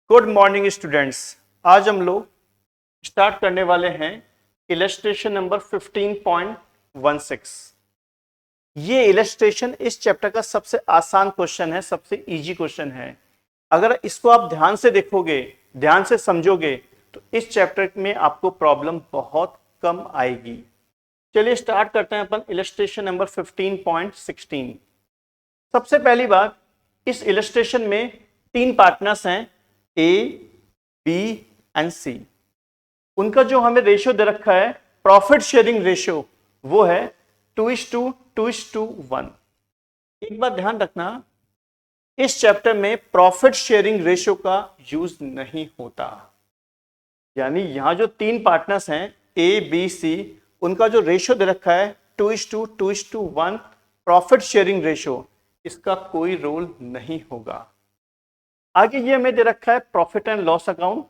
Good morning students. आज हम लोग स्टार्ट करने वाले हैं इलस्ट्रेशन नंबर 15.16। ये इलस्ट्रेशन इस चैप्टर का सबसे आसान क्वेश्चन है, सबसे इजी क्वेश्चन है। अगर इसको आप ध्यान से देखोगे, ध्यान से समझोगे तो इस चैप्टर में आपको प्रॉब्लम बहुत कम आएगी। चलिए स्टार्ट करते हैं अपन इलस्ट्रेशन नंबर 15.16। सबसे पहली बात, इस इलस्ट्रेशन में तीन पार्टनर्स हैं ए, बी एंड सी। उनका जो हमें रेशियो दे रखा है प्रॉफिट शेयरिंग रेशियो, वो है 2:1। एक बात ध्यान रखना, इस चैप्टर में प्रॉफिट शेयरिंग रेशियो का यूज नहीं होता। यानी यहां जो तीन पार्टनर्स हैं ए, बी, सी, उनका जो रेशियो दे रखा है 2:1 प्रॉफिट शेयरिंग रेशियो, इसका कोई रोल नहीं होगा। आगे ये हमें दे रखा है profit and loss account.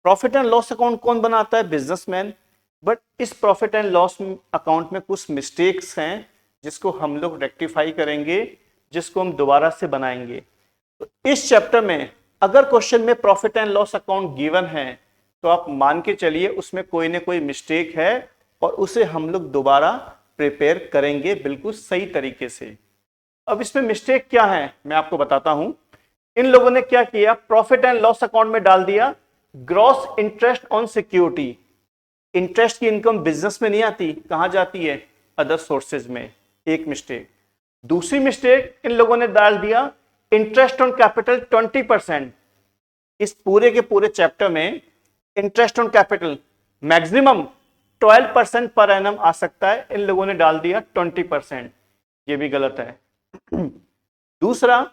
Profit and loss account कौन बनाता है? बिजनेसमैन। बट इस प्रॉफिट एंड लॉस अकाउंट में कुछ मिस्टेक्स हैं जिसको हम लोग रेक्टिफाई करेंगे, जिसको हम दोबारा से बनाएंगे। तो इस चैप्टर में अगर क्वेश्चन में profit and loss account given है तो आप मान के चलिए उसमें कोई ना कोई मिस्टेक है और उसे हम लोग दोबारा प्रिपेयर करेंगे बिल्कुल सही तरीके से। अब इसमें मिस्टेक क्या है मैं आपको बताता हूं। इन लोगों ने क्या किया, प्रॉफिट एंड लॉस अकाउंट में डाल दिया gross interest on security. Interest की इनकम बिजनेस में नहीं आती, कहां जाती है? अदर सोर्सेज में। एक मिस्टेक। दूसरी मिस्टेक, इन लोगों ने डाल दिया इंटरेस्ट ऑन कैपिटल 20%। इस पूरे के पूरे चैप्टर में interest on capital maximum 12% per annum आ सकता है, इन लोगों ने डाल दिया 20%। ये भी गलत है। दूसरा,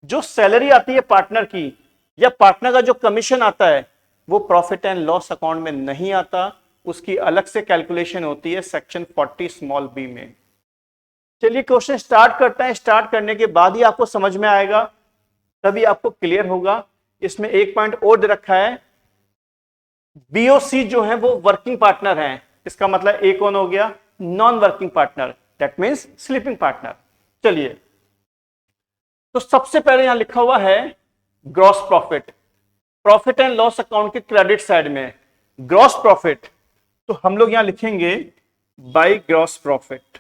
जो सैलरी आती है पार्टनर की या पार्टनर का जो कमीशन आता है वो प्रॉफिट एंड लॉस अकाउंट में नहीं आता, उसकी अलग से कैलकुलेशन होती है सेक्शन 40 स्मॉल बी में। चलिए क्वेश्चन स्टार्ट करते हैं। स्टार्ट करने के बाद ही आपको समझ में आएगा, तभी आपको क्लियर होगा। इसमें एक पॉइंट और दे रखा है, बीओसी जो है वो वर्किंग पार्टनर है। इसका मतलब एक कौन हो गया? Non working partner, that means sleeping partner. चलिए, तो सबसे पहले यहां लिखा हुआ है gross profit. Profit and loss account के क्रेडिट साइड में ग्रॉस प्रॉफिट, तो हम लोग यहां लिखेंगे बाय ग्रॉस प्रॉफिट।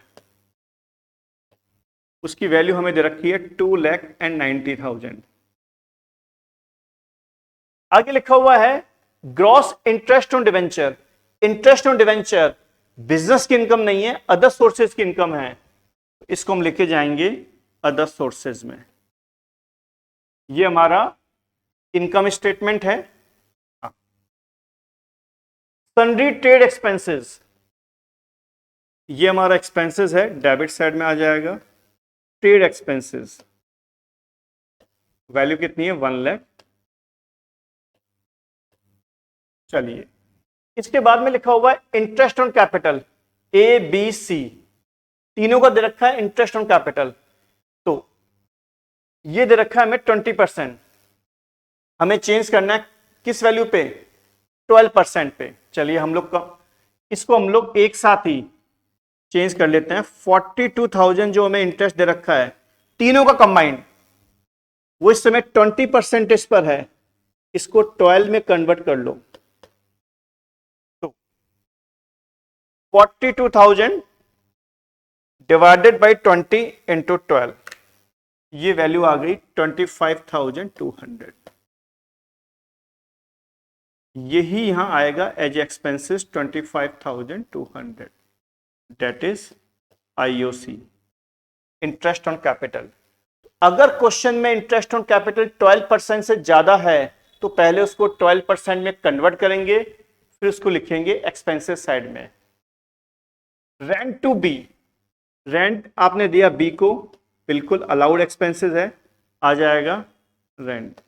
उसकी वैल्यू हमें दे रखी है 2,90,000। आगे लिखा हुआ है gross interest on debenture. Interest on debenture business की इनकम नहीं है, अदर सोर्सेज की इनकम है। इसको हम लिखे जाएंगे अदर सोर्सेज में। ये हमारा इनकम स्टेटमेंट है। सन्ड्री ट्रेड एक्सपेंसेस, ये हमारा एक्सपेंसेस है, डेबिट साइड में आ जाएगा। ट्रेड एक्सपेंसेस वैल्यू कितनी है? 1 लाख। चलिए, इसके बाद में लिखा हुआ है interest on capital. A, B, C तीनों का दे रखा है इंटरेस्ट ऑन कैपिटल। तो ये दे रखा है हमें 20%। हमें चेंज करना है किस वैल्यू पे? 12% पे। चलिए हम लोग इसको हम लोग एक साथ ही चेंज कर लेते हैं। 42,000 जो हमें इंटरेस्ट दे रखा है तीनों का कंबाइंड, वो इस समय 20% पर है। इसको 12 में कन्वर्ट कर लो। तो 42,000 डिवाइडेड बाई 20 इंटू 12, ये वैल्यू आ गई 25,200। यही यहां आएगा as expenses 25,200, that is IOC, interest on capital. अगर क्वेश्चन में इंटरेस्ट ऑन कैपिटल 12% से ज्यादा है तो पहले उसको 12% में कन्वर्ट करेंगे, फिर उसको लिखेंगे एक्सपेंसेस साइड में। रेंट टू बी, रेंट आपने दिया बी को, बिल्कुल अलाउड एक्सपेंसेस है, आ जाएगा rent.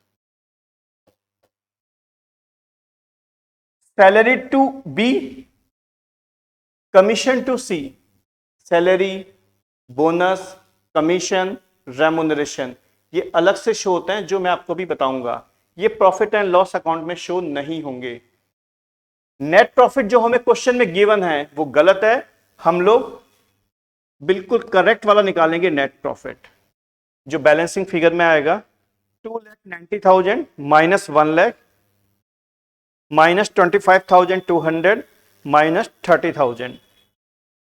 Salary to B, commission to C. Salary, bonus, commission, remuneration ये अलग से शो होते हैं, जो मैं आपको भी बताऊंगा। ये प्रॉफिट एंड लॉस अकाउंट में शो नहीं होंगे। नेट प्रॉफिट जो हमें क्वेश्चन में गिवन है वो गलत है, हम लोग बिल्कुल करेक्ट वाला निकालेंगे नेट प्रॉफिट, जो बैलेंसिंग फिगर में आएगा 2,90,000 माइनस 1,00,000 माइनस 25,200 माइनस 30,000,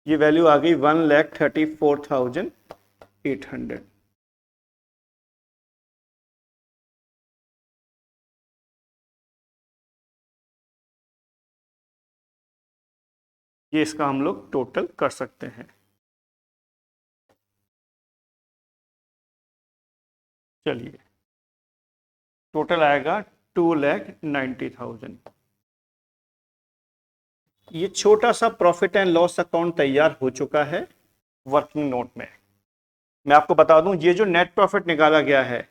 ये वैल्यू आ गई 1,34,800। ये इसका हम लोग टोटल कर सकते हैं। चलिए, टोटल आएगा 2,90,000। ये छोटा सा प्रॉफिट एंड लॉस अकाउंट तैयार हो चुका है वर्किंग नोट में। मैं आपको बता दूं, ये जो नेट प्रॉफिट निकाला गया है,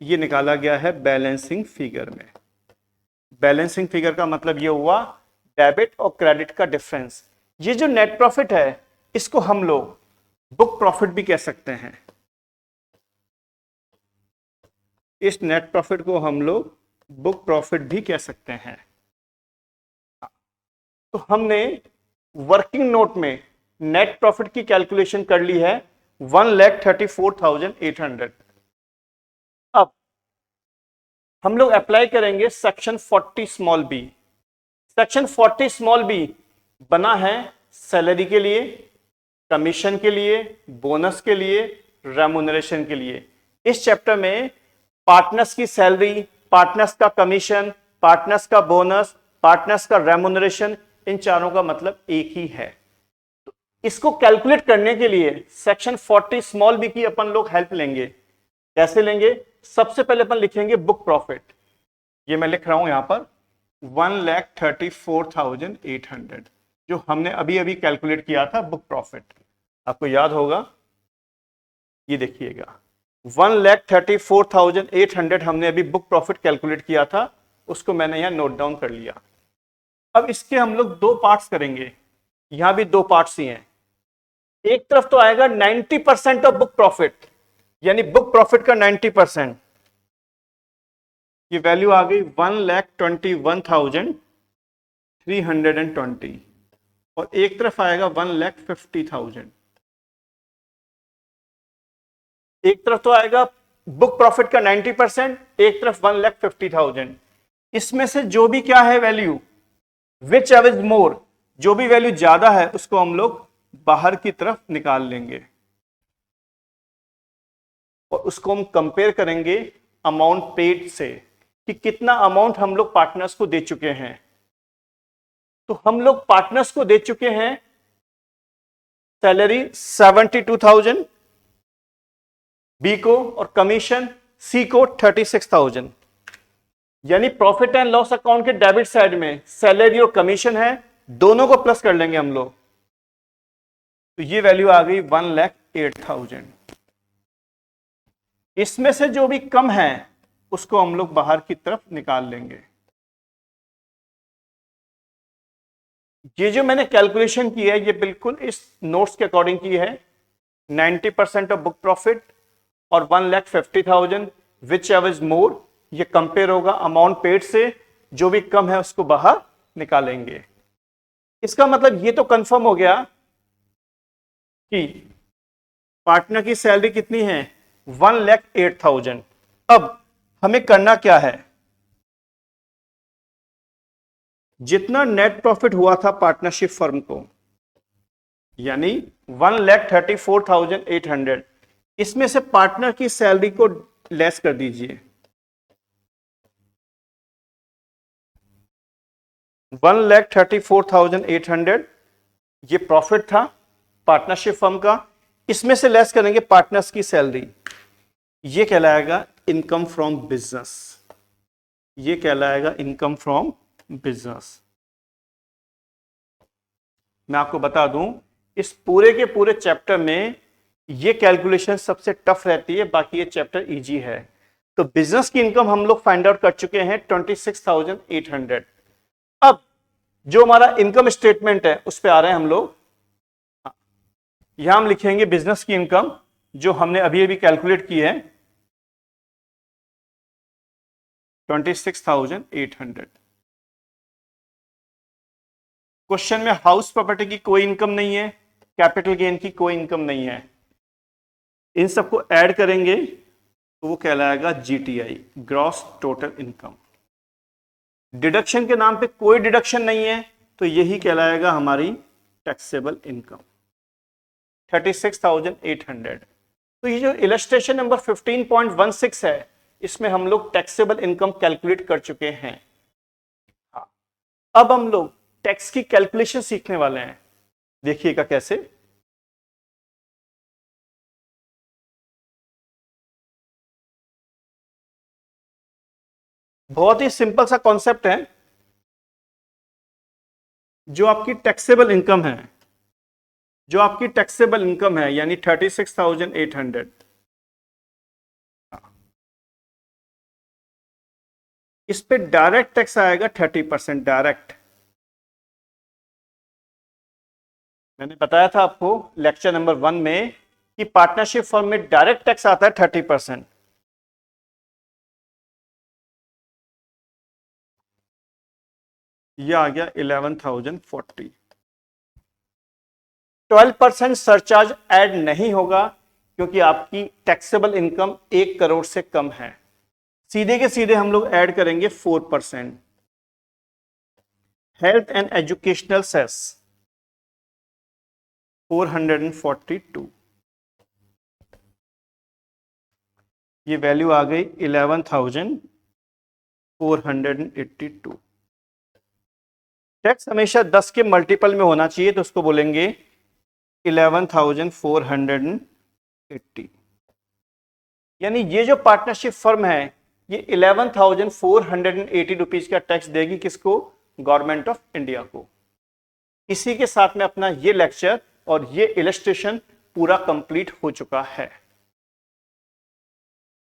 ये निकाला गया है बैलेंसिंग फिगर में। बैलेंसिंग फिगर का मतलब ये हुआ डेबिट और क्रेडिट का डिफरेंस। ये जो नेट प्रॉफिट है, इसको हम लोग बुक प्रॉफिट भी कह सकते हैं। इस नेट प्रॉफिट को हम लोग बुक प्रॉफिट भी कह सकते हैं। तो हमने वर्किंग नोट में नेट प्रॉफिट की कैलकुलेशन कर ली है 1,34,800। अब हम लोग अप्लाई करेंगे section 40 small B. Section 40 small B बना है सैलरी के लिए, कमीशन के लिए, बोनस के लिए, रेम्यूनरेशन के लिए। इस चैप्टर में पार्टनर्स की सैलरी, पार्टनर्स का कमीशन, पार्टनर्स का बोनस, पार्टनर्स का रेम्यूनरेशन, इन चारों का मतलब एक ही है। तो इसको कैलकुलेट करने के लिए सेक्शन 40 स्मॉल बी की अपन लोग हेल्प लेंगे। कैसे लेंगे? सबसे पहले अपन लिखेंगे बुक प्रॉफिट। ये मैं लिख रहा हूं यहां पर 1,34,800, जो हमने अभी अभी कैलकुलेट किया था बुक प्रॉफिट। आपको याद होगा, ये देखिएगा 1,34,800 हमने अभी बुक प्रॉफिट कैलकुलेट किया था, उसको मैंने यहां नोट डाउन कर लिया। अब इसके हम लोग दो पार्ट्स करेंगे, यहां भी दो पार्ट्स ही हैं। एक तरफ तो आएगा 90% ऑफ बुक प्रॉफिट, यानी बुक प्रॉफिट का 90%, ये वैल्यू आ गई 1,21,320, और एक तरफ आएगा 1,50,000। एक तरफ तो आएगा बुक प्रॉफिट का 90%, एक तरफ 1,50,000। इसमें से जो भी क्या है value, which ever is more, जो भी वैल्यू ज्यादा है उसको हम लोग बाहर की तरफ निकाल लेंगे और उसको हम कंपेयर करेंगे अमाउंट पेड से, कि कितना अमाउंट हम लोग पार्टनर्स को दे चुके हैं। तो हम लोग पार्टनर्स को दे चुके हैं सैलरी 72,000 बी को, और कमीशन सी को 36,000। यानी प्रॉफिट एंड लॉस अकाउंट के डेबिट साइड में सैलरी और कमीशन है, दोनों को प्लस कर लेंगे हम लोग, तो ये वैल्यू आ गई 1,08,000। इसमें से जो भी कम है उसको हम लोग बाहर की तरफ निकाल लेंगे। ये जो मैंने कैलकुलेशन की है, ये बिल्कुल इस नोट्स के अकॉर्डिंग की है। 90% ऑफ बुक प्रॉफिट और 1,50,000, विच एवर इज मोर, ये कंपेयर होगा अमाउंट पेड से, जो भी कम है उसको बाहर निकालेंगे। इसका मतलब ये तो कंफर्म हो गया कि पार्टनर की सैलरी कितनी है, 1,08,000। अब हमें करना क्या है, जितना नेट प्रॉफिट हुआ था पार्टनरशिप फर्म को, यानी 1,34,800, इसमें से पार्टनर की सैलरी को लेस कर दीजिए। 1,34,800 ये प्रॉफिट था पार्टनरशिप फर्म का, इसमें से लेस करेंगे पार्टनर्स की सैलरी, ये कहलाएगा इनकम फ्रॉम बिजनेस। ये कहलाएगा इनकम फ्रॉम बिजनेस। मैं आपको बता दूं, इस पूरे के पूरे चैप्टर में ये कैलकुलेशन सबसे टफ रहती है, बाकी ये चैप्टर इजी है। तो बिजनेस की इनकम हम लोग फाइंड आउट कर चुके हैं 26,800। अब जो हमारा इनकम स्टेटमेंट है उस पे आ रहे हैं हम लोग। यहां हम लिखेंगे बिजनेस की इनकम जो हमने अभी अभी कैलकुलेट की है 26,800। क्वेश्चन में हाउस प्रॉपर्टी की कोई इनकम नहीं है, कैपिटल गेन की कोई इनकम नहीं है। इन सबको ऐड करेंगे तो वो कहलाएगा GTI, gross total income. Deduction के नाम पे कोई डिडक्शन नहीं है तो यही कहलाएगा हमारी टैक्सेबल इनकम 36,800। तो ये जो इलस्ट्रेशन नंबर 15.16 है इसमें हम लोग टैक्सेबल इनकम कैलकुलेट कर चुके हैं। हाँ, अब हम लोग टैक्स की कैलकुलेशन सीखने वाले हैं। देखिएगा कैसे। बहुत ही सिंपल सा कॉन्सेप्ट है। जो आपकी टैक्सेबल इनकम है, जो आपकी टैक्सेबल इनकम है यानी 36,800, इस पे डायरेक्ट टैक्स आएगा 30% डायरेक्ट। मैंने बताया था आपको लेक्चर नंबर 1 में कि पार्टनरशिप फर्म में डायरेक्ट टैक्स आता है 30%। यह आ गया 11,040। 12% सरचार्ज ऐड नहीं होगा क्योंकि आपकी टैक्सेबल इनकम 1 करोड़ से कम है। सीधे के सीधे हम लोग ऐड करेंगे 4%। हेल्थ एंड एजुकेशनल सेस 442, ये वैल्यू आ गई 11,482। टैक्स हमेशा 10 के मल्टीपल में होना चाहिए तो उसको बोलेंगे 11,480। यानी ये जो पार्टनरशिप फर्म है ये 11,480 रुपीज का टैक्स देगी किसको? गवर्नमेंट ऑफ इंडिया को। इसी के साथ में अपना ये लेक्चर और ये इलस्ट्रेशन पूरा कंप्लीट हो चुका है।